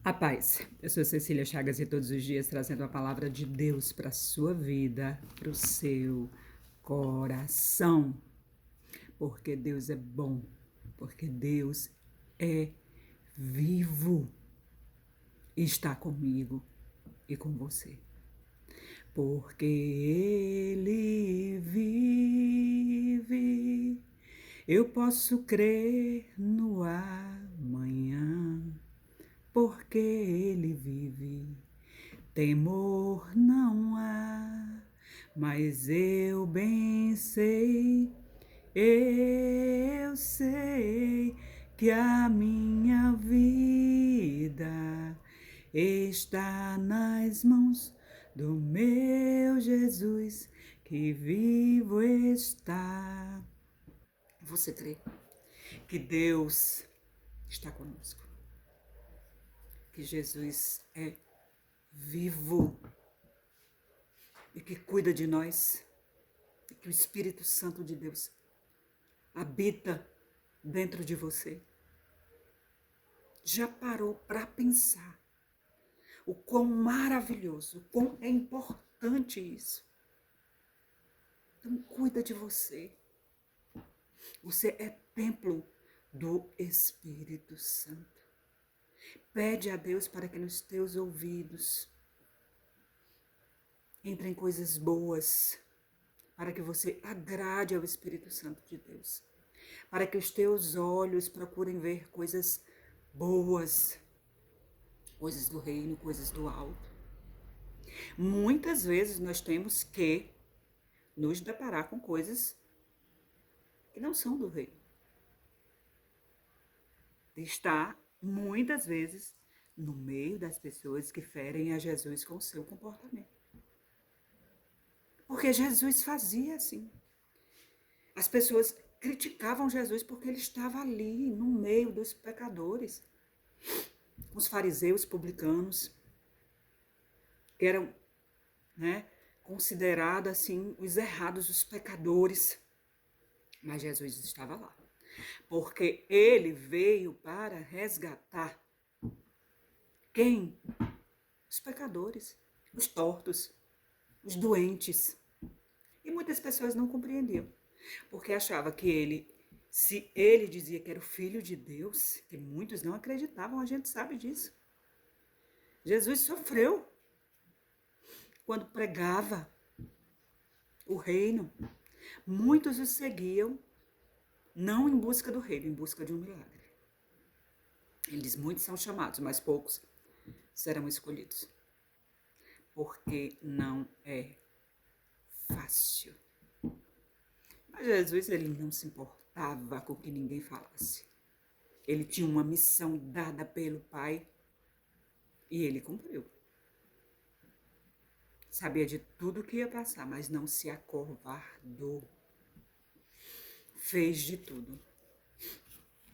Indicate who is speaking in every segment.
Speaker 1: A paz. Eu sou Cecília Chagas e todos os dias trazendo a palavra de Deus para a sua vida, para o seu coração. Porque Deus é bom, porque Deus é vivo e está comigo e com você. Porque Ele vive, eu posso crer no amanhã. Porque Ele vive, temor não há, mas eu sei que a minha vida está nas mãos do meu Jesus, que vivo está. Você crê que Deus está conosco, que Jesus é vivo e que cuida de nós, e que o Espírito Santo de Deus habita dentro de você? Já parou para pensar o quão maravilhoso, o quão é importante isso? Então cuida de você. Você é templo do Espírito Santo. Pede a Deus para que nos teus ouvidos entrem coisas boas, para que você agrade ao Espírito Santo de Deus, para que os teus olhos procurem ver coisas boas, coisas do reino, coisas do alto. Muitas vezes nós temos que nos deparar com coisas que não são do reino. Está muitas vezes no meio das pessoas que ferem a Jesus com o seu comportamento. Porque Jesus fazia assim. As pessoas criticavam Jesus porque ele estava ali no meio dos pecadores. Os fariseus publicanos, que eram, considerados assim os errados, os pecadores. Mas Jesus estava lá, porque ele veio para resgatar quem? Os pecadores, os tortos, os doentes. E muitas pessoas não compreendiam, porque achavam que se ele dizia que era o Filho de Deus, que muitos não acreditavam, a gente sabe disso. Jesus sofreu quando pregava o reino. Muitos o seguiam, não em busca do reino, em busca de um milagre. Ele diz, muitos são chamados, mas poucos serão escolhidos. Porque não é fácil. Mas Jesus, ele não se importava com que ninguém falasse. Ele tinha uma missão dada pelo Pai e ele cumpriu. Sabia de tudo que ia passar, mas não se acovardou. Fez de tudo.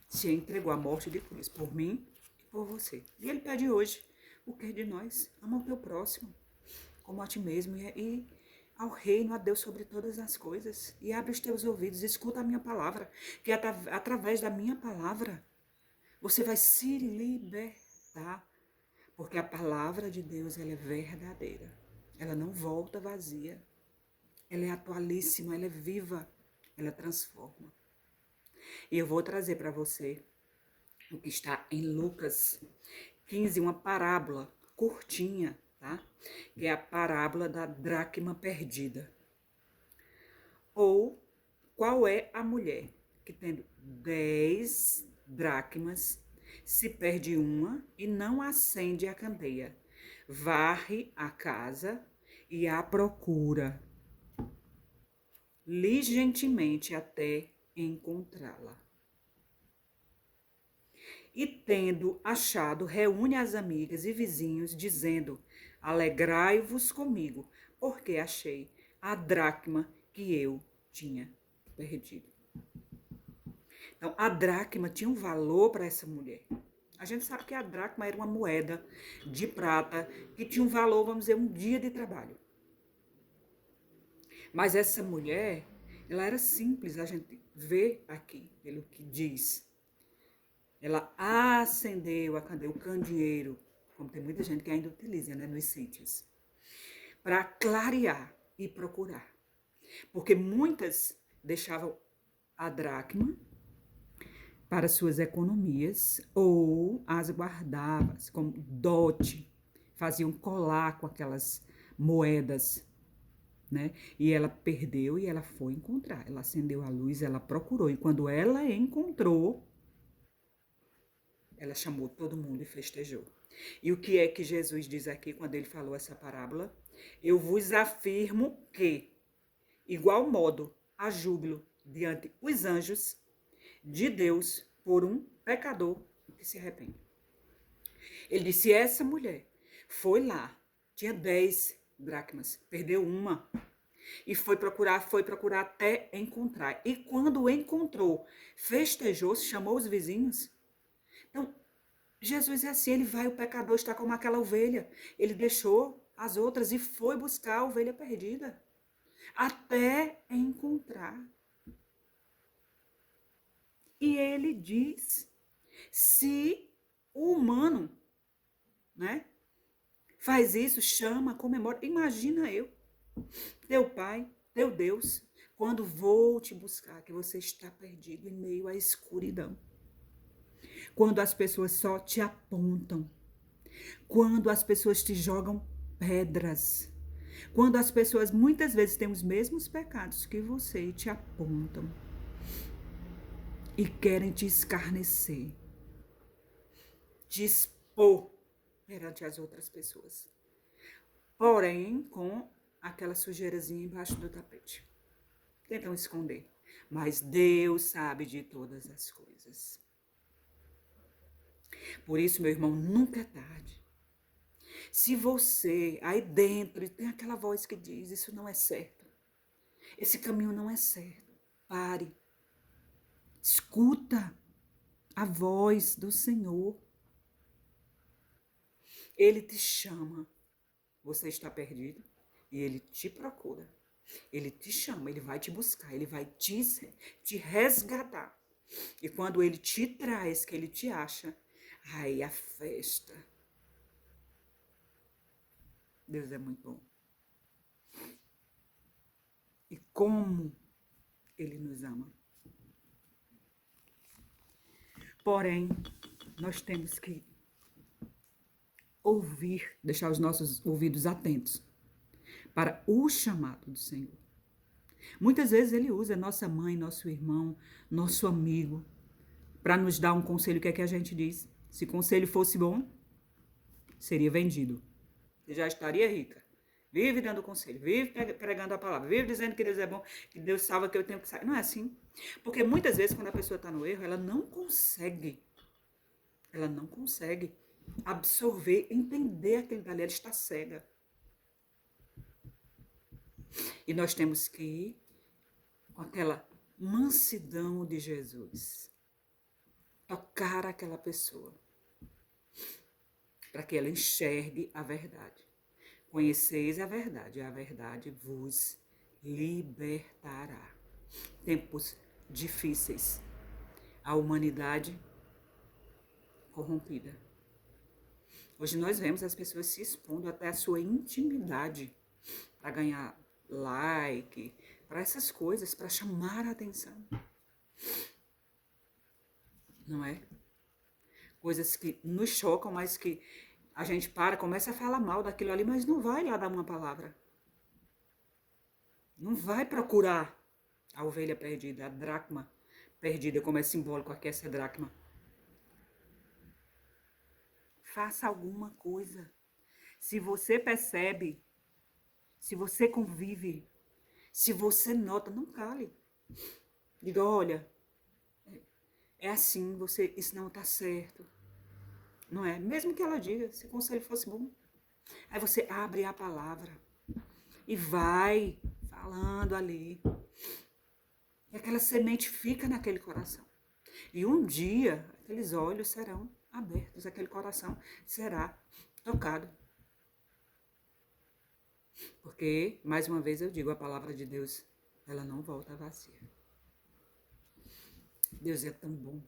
Speaker 1: Se entregou à morte de cruz por mim e por você. E ele pede hoje o que de nós? Ama o teu próximo como a ti mesmo e ao reino, a Deus sobre todas as coisas. E abre os teus ouvidos, escuta a minha palavra, que através da minha palavra você vai se libertar. Porque a palavra de Deus, ela é verdadeira. Ela não volta vazia. Ela é atualíssima, ela é viva, ela transforma. E eu vou trazer para você o que está em Lucas 15, uma parábola curtinha, tá? Que é a parábola da dracma perdida. Ou qual é a mulher que tendo 10 dracmas se perde uma e não acende a candeia, varre a casa e a procura diligentemente até encontrá-la. E tendo achado, reúne as amigas e vizinhos, dizendo, alegrai-vos comigo, porque achei a dracma que eu tinha perdido. Então, a dracma tinha um valor para essa mulher. A gente sabe que a dracma era uma moeda de prata que tinha um valor, vamos dizer, um dia de trabalho. Mas essa mulher, ela era simples, a gente vê aqui, pelo que diz. Ela acendeu a candeia, o candeeiro, como tem muita gente que ainda utiliza, né, nos sítios, para clarear e procurar. Porque muitas deixavam a dracma para suas economias ou as guardavam como dote, faziam colar com aquelas moedas, né? E ela perdeu e ela foi encontrar. Ela acendeu a luz, ela procurou. E quando ela encontrou, ela chamou todo mundo e festejou. E o que é que Jesus diz aqui quando ele falou essa parábola? Eu vos afirmo que, igual modo, há júbilo diante os anjos de Deus por um pecador que se arrepende. Ele disse, essa mulher foi lá, tinha 10 dracmas, perdeu uma. E foi procurar até encontrar. E quando encontrou, festejou, chamou os vizinhos. Então, Jesus é assim, ele vai, o pecador está como aquela ovelha. Ele deixou as outras e foi buscar a ovelha perdida. Até encontrar. E ele diz, se o humano, né, faz isso, chama, comemora. Imagina eu, teu pai, teu Deus, quando vou te buscar, que você está perdido em meio à escuridão. Quando as pessoas só te apontam. Quando as pessoas te jogam pedras. Quando as pessoas muitas vezes têm os mesmos pecados que você e te apontam. E querem te escarnecer. Te expor perante as outras pessoas. Porém, com aquela sujeirazinha embaixo do tapete. Tentam esconder. Mas Deus sabe de todas as coisas. Por isso, meu irmão, nunca é tarde. Se você aí dentro tem aquela voz que diz, isso não é certo. Esse caminho não é certo. Pare. Escuta a voz do Senhor. Ele te chama. Você está perdido e ele te procura. Ele te chama, ele vai te buscar, ele vai te resgatar. E quando ele te traz, que ele te acha, aí a festa. Deus é muito bom. E como ele nos ama. Porém, nós temos que ouvir, deixar os nossos ouvidos atentos para o chamado do Senhor. Muitas vezes ele usa nossa mãe, nosso irmão, nosso amigo, para nos dar um conselho. O que é que a gente diz? Se conselho fosse bom, seria vendido. Você já estaria rica. Vive dando conselho, vive pregando a palavra, vive dizendo que Deus é bom, que Deus salva, que eu tenho que sair. Não é assim. Porque muitas vezes, quando a pessoa está no erro, ela não consegue absorver, entender aquele dali, ela está cega. E nós temos que ir com aquela mansidão de Jesus. Tocar aquela pessoa. Para que ela enxergue a verdade. Conheceis a verdade vos libertará. Tempos difíceis. A humanidade corrompida. Hoje nós vemos as pessoas se expondo até a sua intimidade para ganhar like, para essas coisas, para chamar a atenção. Não é? Coisas que nos chocam, mas que a gente começa a falar mal daquilo ali, mas não vai lá dar uma palavra. Não vai procurar a ovelha perdida, a dracma perdida, como é simbólico aqui essa dracma. Faça alguma coisa. Se você percebe, se você convive, se você nota, não cale. Diga, olha, é assim, isso não está certo. Não é? Mesmo que ela diga, se o conselho fosse bom. Aí você abre a palavra e vai falando ali. E aquela semente fica naquele coração. E um dia, aqueles olhos serão abertos, aquele coração será tocado. Porque, mais uma vez eu digo, a palavra de Deus, ela não volta vazia. Deus é tão bom.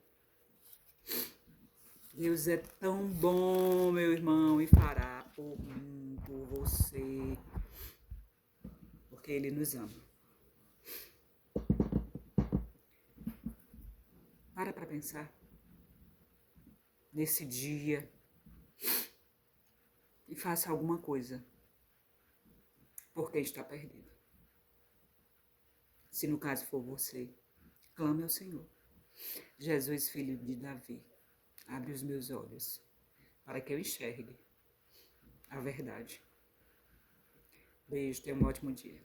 Speaker 1: Deus é tão bom, meu irmão, e fará por mim, por você, porque Ele nos ama. Para pensar nesse dia e faça alguma coisa por quem está perdido. Se no caso for você, clame ao Senhor. Jesus, filho de Davi, abre os meus olhos para que eu enxergue a verdade. Beijo, tenha um ótimo dia.